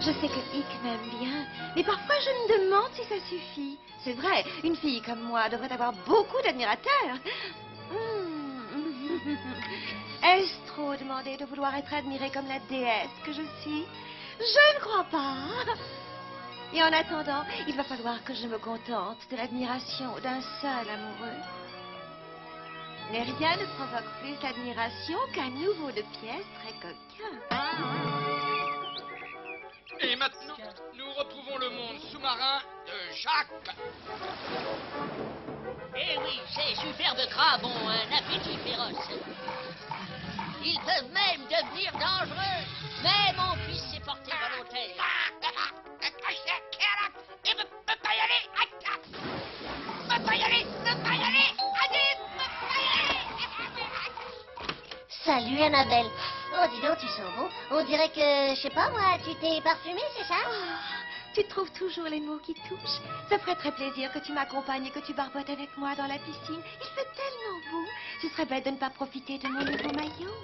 Je sais que Hick m'aime bien, mais parfois je me demande si ça suffit. C'est vrai, une fille comme moi devrait avoir beaucoup d'admirateurs. Est-ce trop demander de vouloir être admirée comme la déesse que je suis? Je ne crois pas. Et en attendant, il va falloir que je me contente de l'admiration d'un seul amoureux. Mais rien ne provoque plus l'admiration qu'un nouveau de pièces très coquin. Et maintenant, nous retrouvons le monde sous-marin de Jacques. Eh oui, ces superbes crabes ont un appétit féroce. Ils peuvent même devenir dangereux. Mais mon fils s'est porté volontaire. Il ne peut pas y aller. Ne peut pas y aller. Ne pas y aller. Salut Annabelle. Oh, dis donc, tu sens bon. On dirait que, je sais pas moi, tu t'es parfumée, c'est ça? Tu trouves toujours les mots qui touchent. Ça ferait très plaisir que tu m'accompagnes et que tu barbotes avec moi dans la piscine. Il fait tellement beau. Ce serait bête de ne pas profiter de mon nouveau maillot.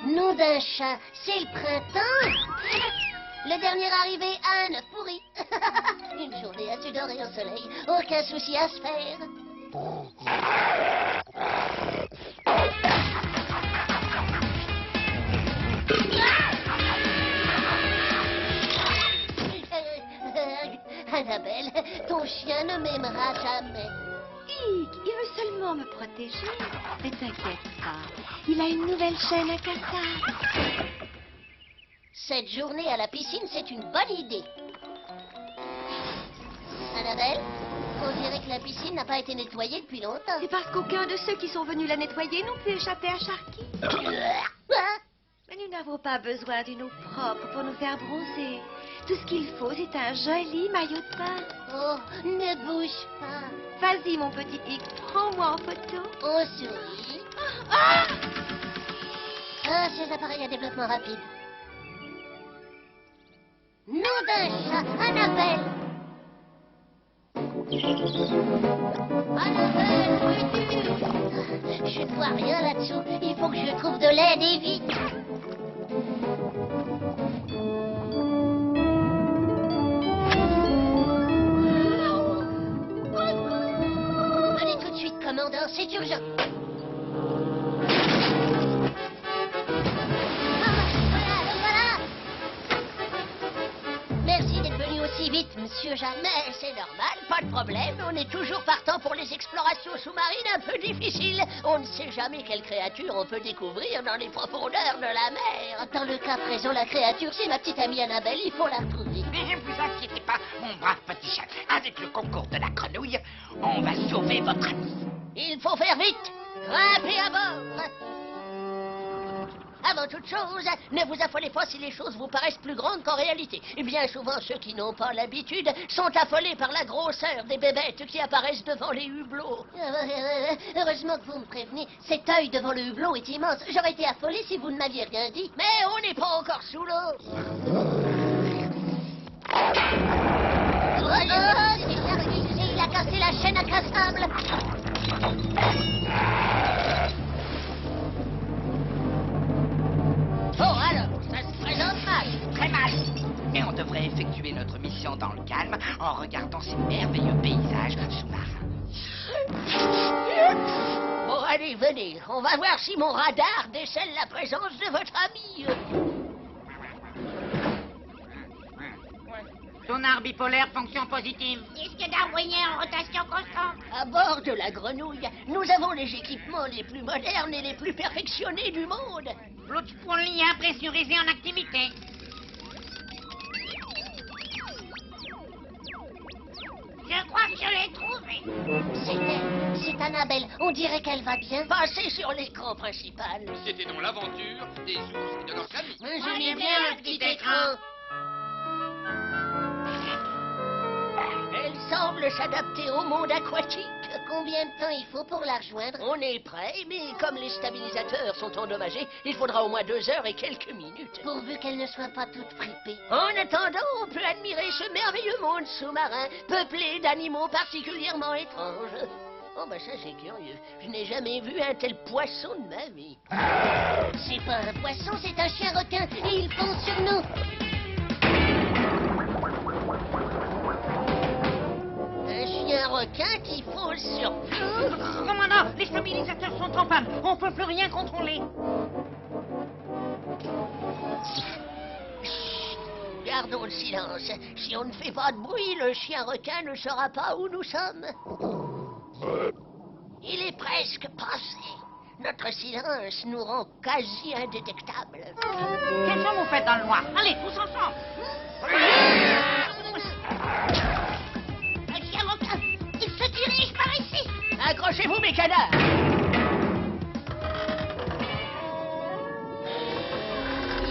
Nom d'un chat, c'est le printemps. Le dernier arrivé a un œuf pourri. Une journée à se dorer au soleil. Aucun souci à se faire. Annabelle, ton chien ne m'aimera jamais. Hick, il veut seulement me protéger. Ne t'inquiète pas. Il a une nouvelle chaîne à cassage. Cette journée à la piscine, c'est une bonne idée. Annabelle, on dirait que la piscine n'a pas été nettoyée depuis longtemps. C'est parce qu'aucun de ceux qui sont venus la nettoyer n'ont pu échapper à Sharky. Mais nous n'avons pas besoin d'une eau propre pour nous faire bronzer. Tout ce qu'il faut, c'est un joli maillot de bain. Oh, ne bouge pas. Vas-y, mon petit Hick, prends-moi en photo. On sourit. Ah! Ah, ces appareils à développement rapide. Nom d'un chat, Annabelle. Annabelle, où es-tu? Je ne vois rien là-dessous. Il faut que je trouve de l'aide et vite. Allez tout de suite, commandant, c'est urgent. Voilà. Merci d'être venu aussi vite, monsieur Jacques. Mais c'est normal, pas de problème. On est toujours partant pour les explorations sous-marines un peu difficiles. On ne sait jamais quelle créature on peut découvrir dans les profondeurs de la mer. Dans le cas présent, la créature, c'est ma petite amie Annabelle. Il faut la retrouver. Mais ne vous inquiétez pas, mon brave petit chat. Avec le concours de la grenouille, on va sauver votre ami. Il faut faire vite. Grimpez à bord. Avant toute chose, ne vous affolez pas si les choses vous paraissent plus grandes qu'en réalité. Et bien souvent, ceux qui n'ont pas l'habitude sont affolés par la grosseur des bébêtes qui apparaissent devant les hublots. Heureusement que vous me prévenez. Cet œil devant le hublot est immense. J'aurais été affolée si vous ne m'aviez rien dit. Mais on n'est pas encore sous l'eau. C'est Sharky. Il a cassé la chaîne à casse-sable. Bon, alors, ça se présente mal. Très mal. Mais on devrait effectuer notre mission dans le calme en regardant ces merveilleux paysages sous-marins. Bon, allez, venez. On va voir si mon radar décèle la présence de votre ami. Sonar bipolaire, fonction positive. Disque darwinien en rotation constante. À bord de la grenouille, nous avons les équipements les plus modernes et les plus perfectionnés du monde. Flotte pour lien pressurisé en activité. Je crois que je l'ai trouvé. C'est elle. C'est Annabelle. On dirait qu'elle va bien. Passez sur l'écran principal. C'était donc l'aventure des ours et de leurs amis. J'aime bien le petit écran. Elle semble s'adapter au monde aquatique. Combien de temps il faut pour la rejoindre? On est prêt, mais comme les stabilisateurs sont endommagés, il faudra au moins 2 heures et quelques minutes. Pourvu qu'elle ne soit pas toute fripée. En attendant, on peut admirer ce merveilleux monde sous-marin, peuplé d'animaux particulièrement étranges. Oh, bah ça c'est curieux. Je n'ai jamais vu un tel poisson de ma vie. C'est pas un poisson, c'est un chien requin et il fonce sur nous. requin qu'il faut surtout... Commandant, les stabilisateurs sont en panne. On peut plus rien contrôler. Gardons le silence. Si on ne fait pas de bruit, le chien requin ne saura pas où nous sommes. Il est presque passé. Notre silence nous rend quasi indétectables. Qu'est-ce que vous faites dans le noir? Allez, tous ensemble. Un chien requin, il se dirige par ici. Accrochez-vous, mes canards.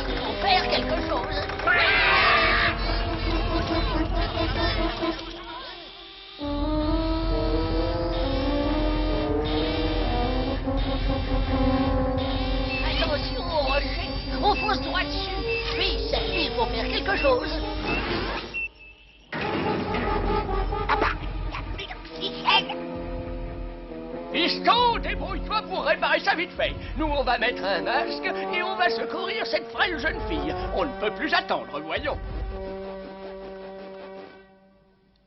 Il faut faire quelque chose. Attention au rocher, on fonce droit dessus. Fils, il faut faire quelque chose. Piston, débrouille-toi pour réparer ça vite fait. Nous, on va mettre un masque et on va secourir cette frêle jeune fille. On ne peut plus attendre, voyons.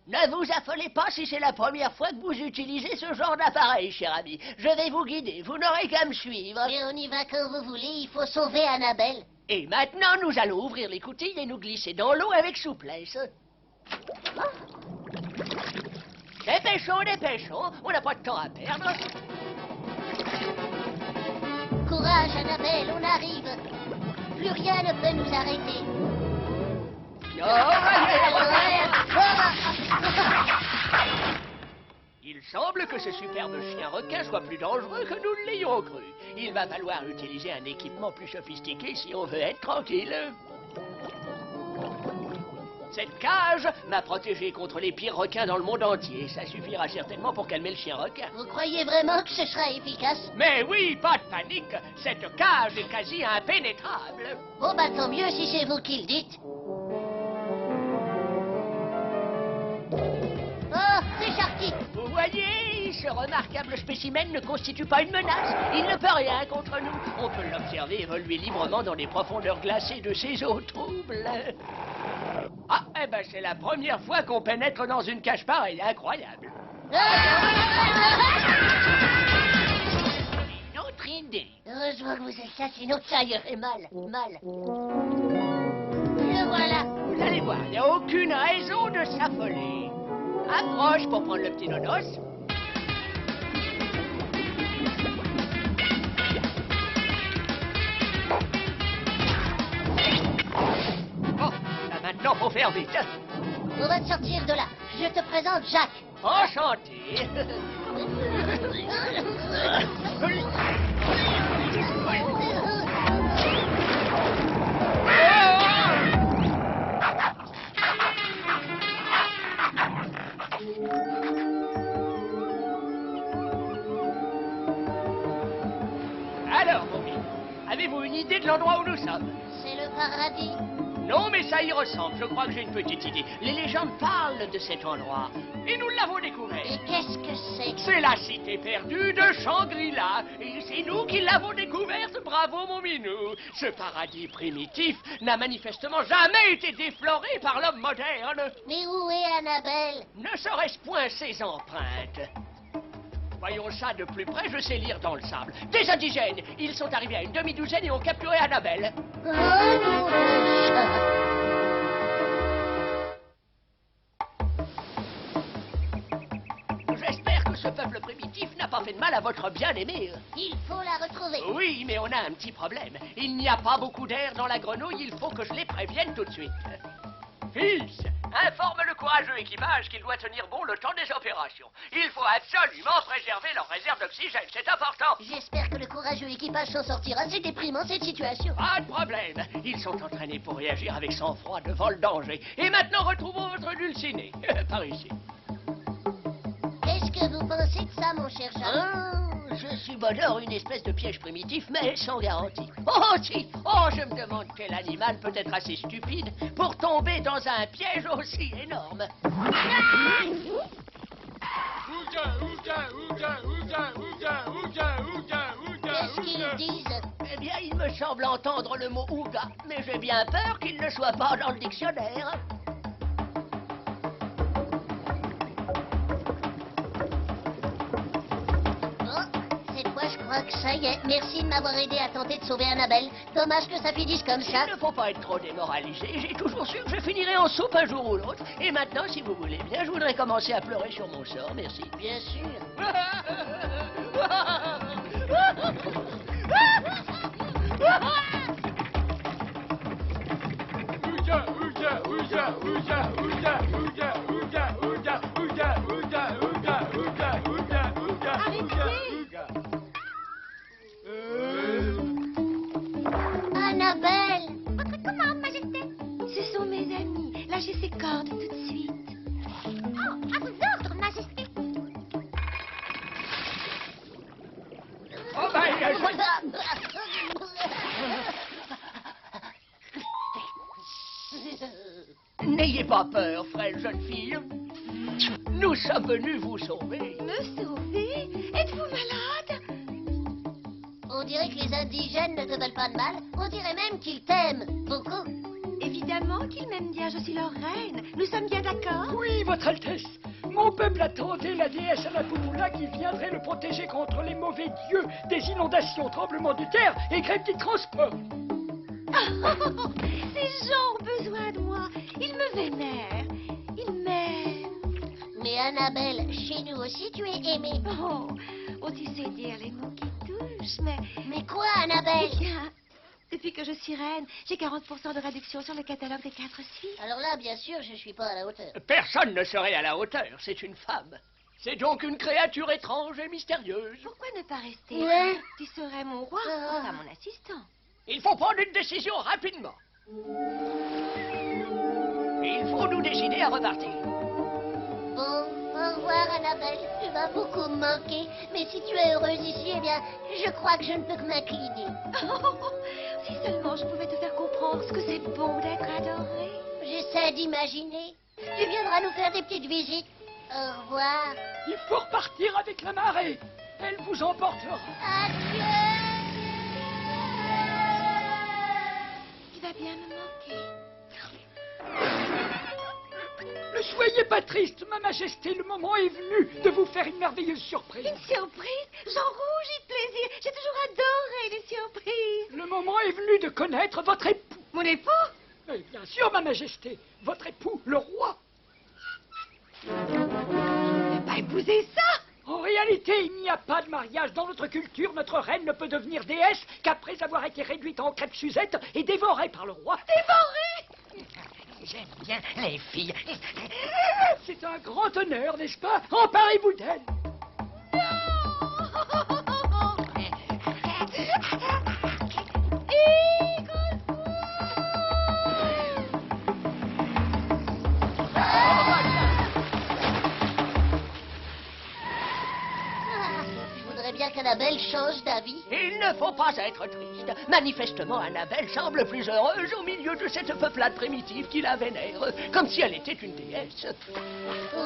Ne vous affolez pas si c'est la première fois que vous utilisez ce genre d'appareil, cher ami. Je vais vous guider, vous n'aurez qu'à me suivre. Et on y va quand vous voulez, il faut sauver Annabelle. Et maintenant, nous allons ouvrir les coutilles et nous glisser dans l'eau avec souplesse. Dépêchons, dépêchons, on n'a pas de temps à perdre. Courage, Annabelle, on arrive. Plus rien ne peut nous arrêter. Il semble que ce superbe chien requin soit plus dangereux que nous ne l'ayons cru. Il va falloir utiliser un équipement plus sophistiqué si on veut être tranquille. Cette cage m'a protégé contre les pires requins dans le monde entier. Ça suffira certainement pour calmer le chien requin. Vous croyez vraiment que ce sera efficace? Mais oui, pas de panique. Cette cage est quasi impénétrable. Bon, bah tant mieux si c'est vous qui le dites. Oh, c'est Sharky. Vous voyez, ce remarquable spécimen ne constitue pas une menace. Il ne peut rien contre nous. On peut l'observer évoluer librement dans les profondeurs glacées de ces eaux troubles. Ah, eh ben c'est la première fois qu'on pénètre dans une cage pareille. Incroyable. Une autre idée. Heureusement que vous êtes là, sinon Ça irait mal, mal. le voilà. Vous allez voir, il n'y a aucune raison de s'affoler. Approche pour prendre le petit nonos. Bon, là maintenant, faut faire vite. On va te sortir de là. Je te présente Jacques. Enchanté. Alors, mon ami, avez-vous une idée de l'endroit où nous sommes? C'est le paradis. Non, mais ça y ressemble. Je crois que j'ai une petite idée. Les légendes parlent de cet endroit. Et nous l'avons découvert. Et qu'est-ce que c'est? C'est la cité perdue de Shangri-La. Et c'est nous qui l'avons découverte. Bravo, mon minou. Ce paradis primitif n'a manifestement jamais été défloré par l'homme moderne. Mais où est Annabelle? Ne serait-ce point ses empreintes? Voyons ça de plus près, je sais lire dans le sable. Des indigènes. Ils sont arrivés à une demi-douzaine et ont capturé Annabelle. Oh, mon chat. J'espère que ce peuple primitif n'a pas fait de mal à votre bien-aimé. Il faut la retrouver. Oui, mais on a un petit problème. Il n'y a pas beaucoup d'air dans la grenouille, il faut que je les prévienne tout de suite. Fils, informe le courageux équipage qu'il doit tenir bon le temps des opérations. Il faut absolument préserver leur réserve d'oxygène, c'est important. J'espère que le courageux équipage s'en sortira. C'est déprimant cette situation. Pas de problème. Ils sont entraînés pour réagir avec sang-froid devant le danger. Et maintenant, retrouvons votre dulciné. Par ici. Qu'est-ce que vous pensez de ça, mon cher Jacques? Je subodore une espèce de piège primitif, mais sans garantie. Oh, si! Oh, je me demande quel animal peut être assez stupide pour tomber dans un piège aussi énorme. Qu'est-ce qu'ils disent? Eh bien, il me semble entendre le mot ouga, mais j'ai bien peur qu'il ne soit pas dans le dictionnaire. crois que ça y est. Merci de m'avoir aidé à tenter de sauver Annabelle. Dommage que ça finisse comme ça. Il ne faut pas être trop démoralisé. J'ai toujours su que je finirais en soupe un jour ou l'autre. Et maintenant, si vous voulez bien, je voudrais commencer à pleurer sur mon sort. Merci. Bien sûr. Annabelle! Votre commande, Majesté. Ce sont mes amis. Lâchez ces cordes tout de suite. Oh, à vos ordres, Majesté. Oh, ben, N'ayez pas peur, frêle jeune fille. Nous sommes venus vous sauver. Me sauver? Êtes-vous malade? On dirait que les indigènes ne te veulent pas de mal. On dirait même qu'ils t'aiment beaucoup. Évidemment qu'ils m'aiment bien, je suis leur reine. Nous sommes bien d'accord? Oui, Votre Altesse. Mon peuple attendait la déesse Anapoupoula qui viendrait le protéger contre les mauvais dieux des inondations, tremblements de terre et grèves des transports. Ces gens ont besoin de moi. Ils me vénèrent. Ils m'aiment. Mais Annabelle, chez nous aussi tu es aimée. Oh, tu sais dire les mots qui touchent, mais... Mais quoi, Annabelle? Eh bien, depuis que je suis reine, j'ai 40% de réduction sur le catalogue des 4 suites. Alors là, bien sûr, je suis pas à la hauteur. Personne ne serait à la hauteur. C'est une femme. C'est donc une créature étrange et mystérieuse. Pourquoi ne pas rester? Ouais. Tu serais mon roi, Ah. enfin mon assistant. Il faut prendre une décision rapidement. Il faut nous décider à repartir. Bon, au revoir, Annabelle. Tu vas beaucoup me manquer. Mais si tu es heureuse ici, eh bien, je crois que je ne peux que m'incliner. Si seulement je pouvais te faire comprendre ce que c'est bon d'être adoré. J'essaie d'imaginer. Tu viendras nous faire des petites visites. Au revoir. Il faut repartir avec la marée. Elle vous emportera. Adieu. Tu vas bien me manquer. Ne soyez pas triste, Ma Majesté. Le moment est venu de vous faire une merveilleuse surprise. Une surprise? J'en rougis de plaisir. J'ai toujours adoré les surprises. Le moment est venu de connaître votre époux. Mon époux? Bien sûr, Ma Majesté. Votre époux, le roi. Je ne vais pas épouser ça. En réalité, il n'y a pas de mariage. Dans notre culture, notre reine ne peut devenir déesse qu'après avoir été réduite en crêpe Suzette et dévorée par le roi. Dévoré? J'aime bien les filles. C'est un grand honneur, n'est-ce pas? Emparez-vous d'elle. Je voudrais bien qu'Annabelle change d'avis. Il ne faut pas être triste. Manifestement, Annabelle semble plus heureuse au milieu de cette peuplade primitive qui la vénère, comme si elle était une déesse.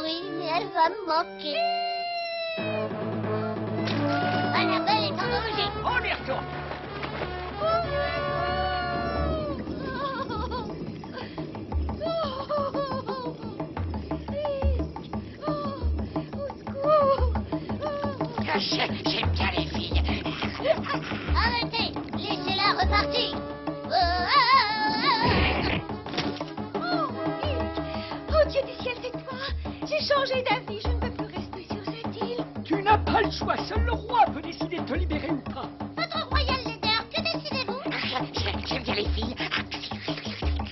Oui, mais elle va me manquer. Annabelle est en danger. On y retourne. J'aime bien les filles. Arrêtez. Laissez-la repartir. Oh Dieu du ciel, c'est toi. J'ai changé d'avis. Je ne peux plus rester sur cette île. Tu n'as pas le choix. Seul le roi peut décider de te libérer ou pas. Votre royal leader, que décidez-vous? J'aime bien les filles.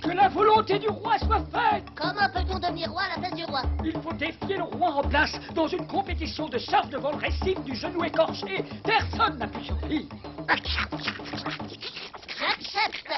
Que la volonté du roi soit faite. Comment peut-on devenir roi à la place du roi? Il faut défier le roi en place dans une compétition de surf devant le récif du genou écorché. Personne n'a pu survivre. J'accepte.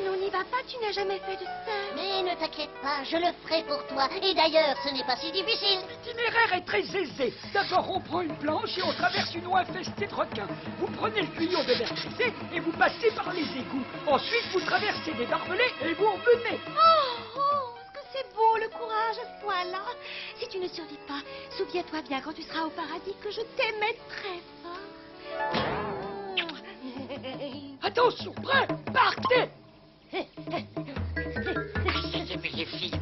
Non, n'y va pas. Tu n'as jamais fait de surf. Mais ne t'inquiète pas, je le ferai pour toi. Et d'ailleurs, ce n'est pas si difficile. L'itinéraire est très aisé. D'abord, on prend une planche et on traverse une eau infestée de requins. Vous prenez le tuyau de l'air glissé et vous passez par les égouts. Ensuite, vous traversez des barbelés et vous revenez. Oh, que c'est beau le courage à ce point-là. Si tu ne survis pas, souviens-toi bien quand tu seras au paradis que je t'aimais très fort. Attention, prêt, partez. J'aime les filles.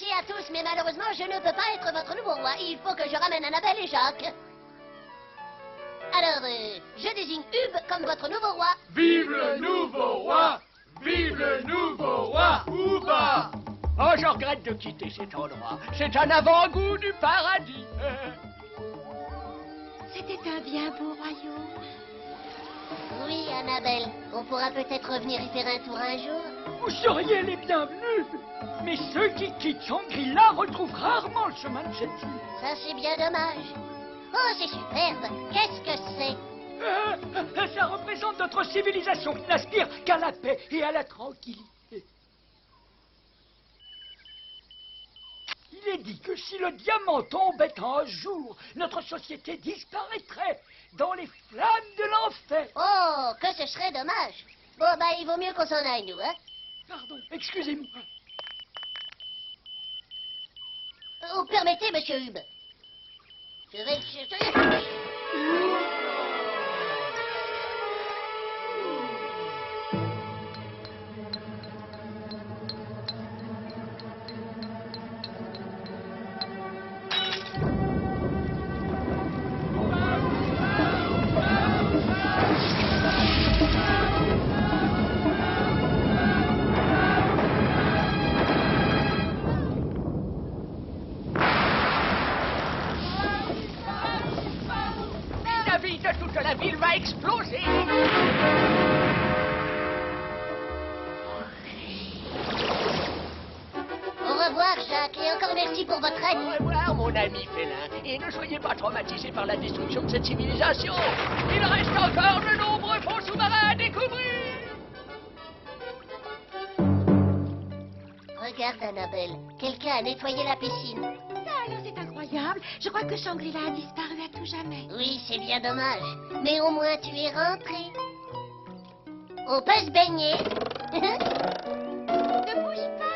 Merci à tous, mais malheureusement, je ne peux pas être votre nouveau roi. Il faut que je ramène Annabelle et Jacques. Alors, je désigne Hub comme votre nouveau roi. Vive le nouveau roi! Vive le nouveau roi! Ouba! Oh, je regrette de quitter cet endroit. C'est un avant-goût du paradis. C'était un bien beau royaume. Oui, Annabelle, on pourra peut-être revenir y faire un tour un jour. Vous seriez les bienvenus. Mais ceux qui quittent Shangri-La retrouvent rarement le chemin de cette île. Ça, c'est bien dommage. Oh, c'est superbe. Qu'est-ce que c'est? Ça représente notre civilisation qui n'aspire qu'à la paix et à la tranquillité. Il est dit que si le diamant tombait un jour, notre société disparaîtrait dans les flammes de l'enfer. Oh, que ce serait dommage. Bon, bah, il vaut mieux qu'on s'en aille, nous, hein? Pardon, excusez-moi. Vous permettez, monsieur Hub? Je vais le chercher. La vie de toute la ville va exploser. Au revoir, Jacques, et encore merci pour votre Au aide. revoir, mon ami félin. Et ne soyez pas traumatisé par la destruction de cette civilisation. Il reste encore de nombreux fonds sous-marins à découvrir. Regarde, Annabelle, quelqu'un a nettoyé la piscine. Ça, alors, c'est incroyable. Je crois que Shangri-La a disparu à tout jamais. Oui, c'est bien dommage. Mais au moins, tu es rentré. On peut se baigner. Ne bouge pas.